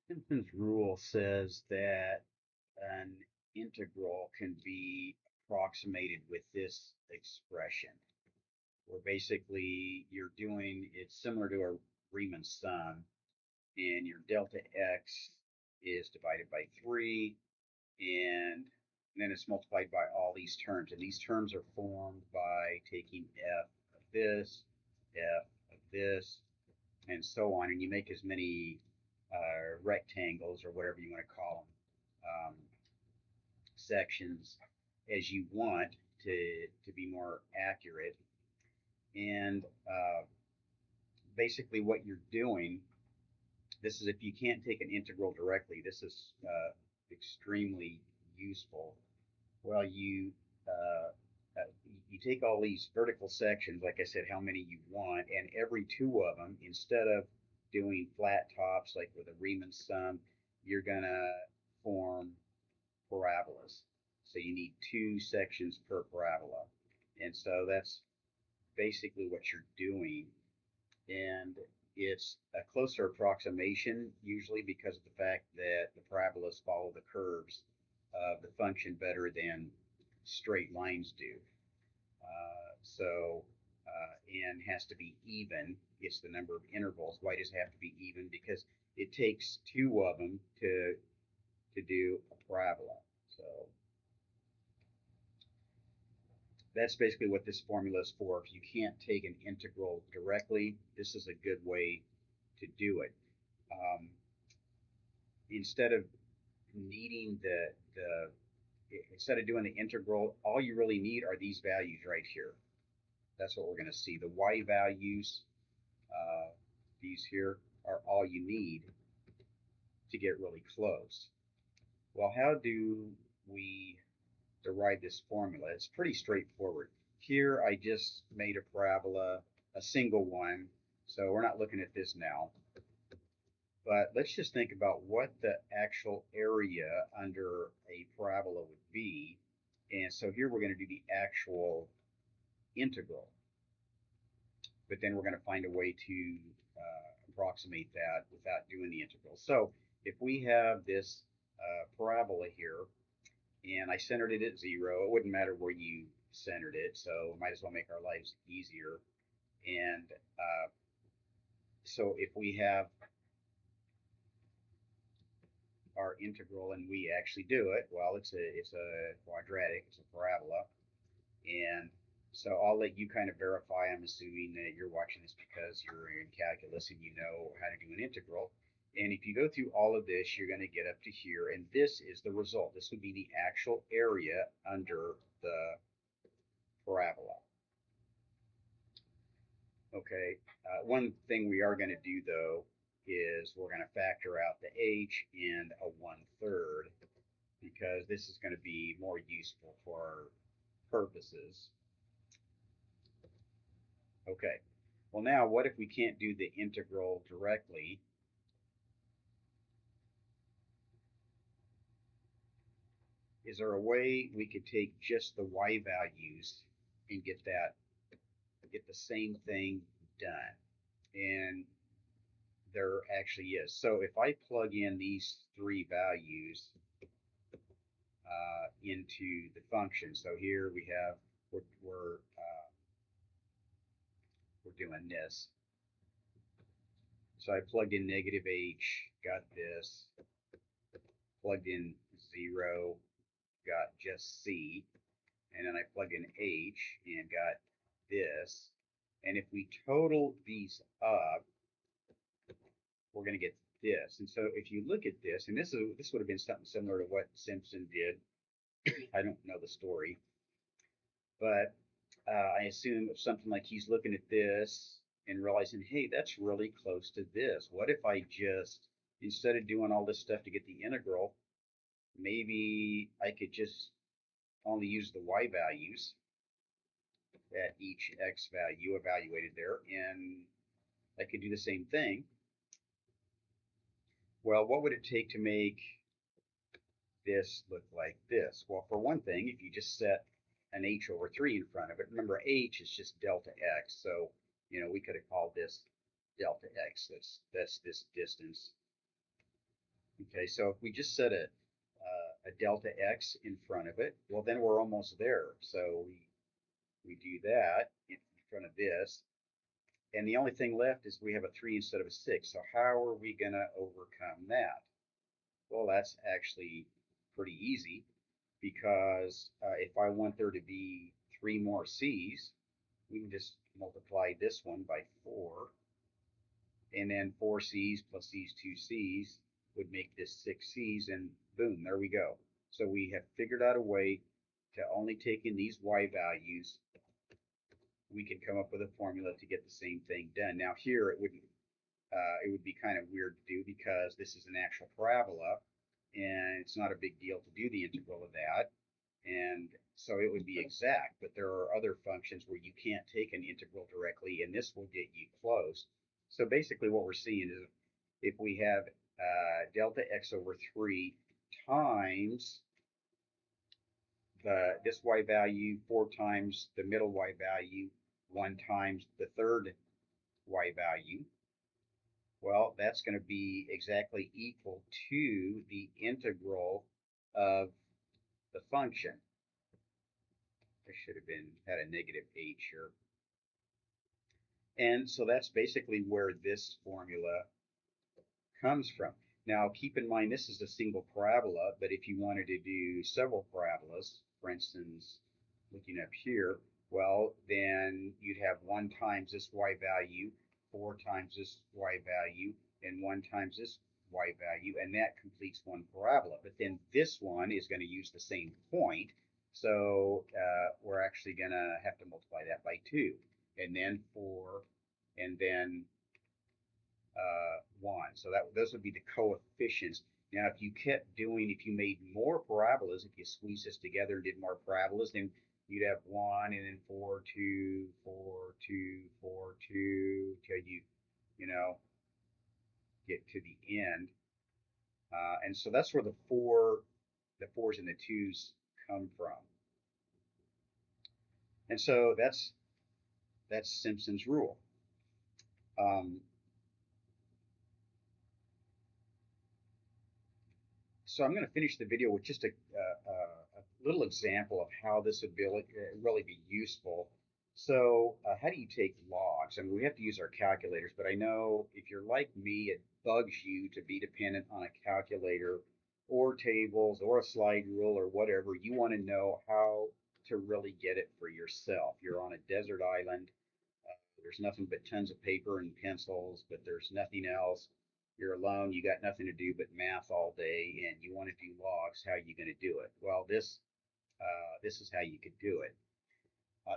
Simpson's rule says that an integral can be approximated with this expression, where basically you're doing it's similar to a Riemann sum, and your delta x is divided by 3, and then it's multiplied by all these terms. And these terms are formed by taking f of this, and so on. And you make as many rectangles or whatever you want to call them, sections as you want to be more accurate. And basically, what you're doing, this is if you can't take an integral directly, this is extremely useful. Well, you take all these vertical sections, like I said, how many you want, and every two of them, instead of doing flat tops like with a Riemann sum, you're gonna form parabolas. So you need two sections per parabola, and so that's basically what you're doing. And it's a closer approximation usually because of the fact that the parabolas follow the curves of the function better than straight lines do. N has to be even. It's the number of intervals. Why does it have to be even? Because it takes two of them to do a parabola. So that's basically what this formula is for. If you can't take an integral directly, this is a good way to do it. Um, instead of needing the instead of doing the integral, all you really need are these values right here. That's what we're going to see. The y values, uh, these here, are all you need to get really close. Well, how do we derive this formula? It's pretty straightforward. Here I just made a parabola, a single one, so we're not looking at this now. But let's just think about what the actual area under a parabola would be. And so here we're going to do the actual integral, but then we're going to find a way to approximate that without doing the integral. So if we have this parabola here, and I centered it at 0, it wouldn't matter where you centered it, so might as well make our lives easier. And so if we have our integral and we actually do it, well, it's a quadratic, it's a parabola, and so I'll let you kind of verify. I'm assuming that you're watching this because you're in calculus and you know how to do an integral. And if you go through all of this, you're going to get up to here, and this is the result. This would be the actual area under the parabola. Okay. One thing we are going to do though is we're going to factor out the h and a 1/3 because this is going to be more useful for our purposes. Okay. Well, now what if we can't do the integral directly? Is there a way we could take just the y values and get the same thing done? And there actually is. So if I plug in these three values into the function, so here we have we're doing this. So I plugged in negative h, got this. Plugged in 0, got just c, and then I plugged in h and got this. And if we total these up, we're going to get this. And so if you look at this, and this would have been something similar to what Simpson did. I don't know the story, but I assume something like he's looking at this and realizing, hey, that's really close to this. What if I just, instead of doing all this stuff to get the integral, maybe I could just only use the y values at each x value evaluated there, and I could do the same thing. Well, what would it take to make this look like this? Well, for one thing, if you just set an h over 3 in front of it, remember h is just delta x, so we could have called this delta x. That's this distance. Okay, so if we just set a delta x in front of it, well, then we're almost there. So we do that in front of this. And the only thing left is we have a 3 instead of a 6. So how are we going to overcome that? Well, that's actually pretty easy because if I want there to be 3 more c's, we can just multiply this one by 4, and then 4 c's plus these 2 c's would make this 6 c's, and boom, there we go. So we have figured out a way to only take in these y values. We can come up with a formula to get the same thing done. Now here it would be kind of weird to do because this is an actual parabola, and it's not a big deal to do the integral of that. And so it would be exact, but there are other functions where you can't take an integral directly, and this will get you close. So basically what we're seeing is if we have delta x over 3 times this y value, 4 times the middle y value, 1 times the third y value, well, that's going to be exactly equal to the integral of the function. I should have had a negative h here. And so that's basically where this formula comes from. Now, keep in mind this is a single parabola, but if you wanted to do several parabolas, for instance, looking up here, well, then you'd have 1 times this y value, 4 times this y value, and 1 times this y value, and that completes one parabola. But then this one is going to use the same point, so we're actually going to have to multiply that by 2, and then 4, and then 1. So those would be the coefficients. Now, if you kept doing, if you made more parabolas, if you squeeze this together and did more parabolas, then you'd have 1 and then 4, 2, 4, 2, 4, 2, till you know, get to the end. And so that's where the fours and the twos come from. And so that's Simpson's rule. So I'm going to finish the video with just a little example of how this would really be useful. So how do you take logs? I mean, we have to use our calculators, but I know if you're like me, it bugs you to be dependent on a calculator or tables or a slide rule or whatever. You want to know how to really get it for yourself. You're on a desert island. There's nothing but tons of paper and pencils, but there's nothing else. You're alone. You got nothing to do but math all day, and you want to do logs. How are you going to do it? Well, this is how you could do it.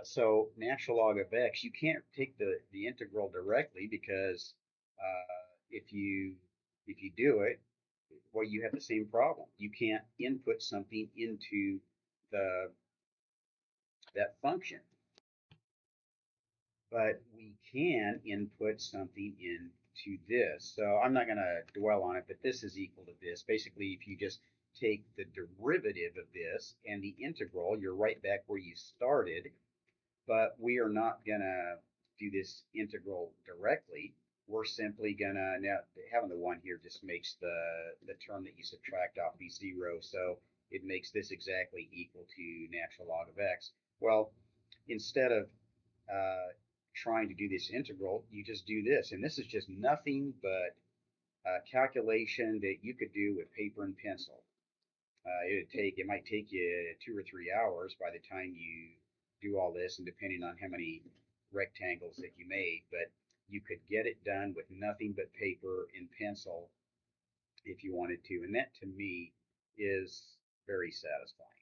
So natural log of x, you can't take the integral directly because if you do it, well, you have the same problem. You can't input something into the that function, but we can input something into this. So I'm not going to dwell on it, but this is equal to this. Basically, if you just take the derivative of this and the integral, you're right back where you started, but we are not going to do this integral directly. We're simply going to, now having the 1 here just makes the term that you subtract off be 0, so it makes this exactly equal to natural log of x. Well, instead of trying to do this integral, you just do this. And this is just nothing but a calculation that you could do with paper and pencil. It might take you 2 or 3 hours by the time you do all this, and depending on how many rectangles that you made, but you could get it done with nothing but paper and pencil if you wanted to. And that to me is very satisfying.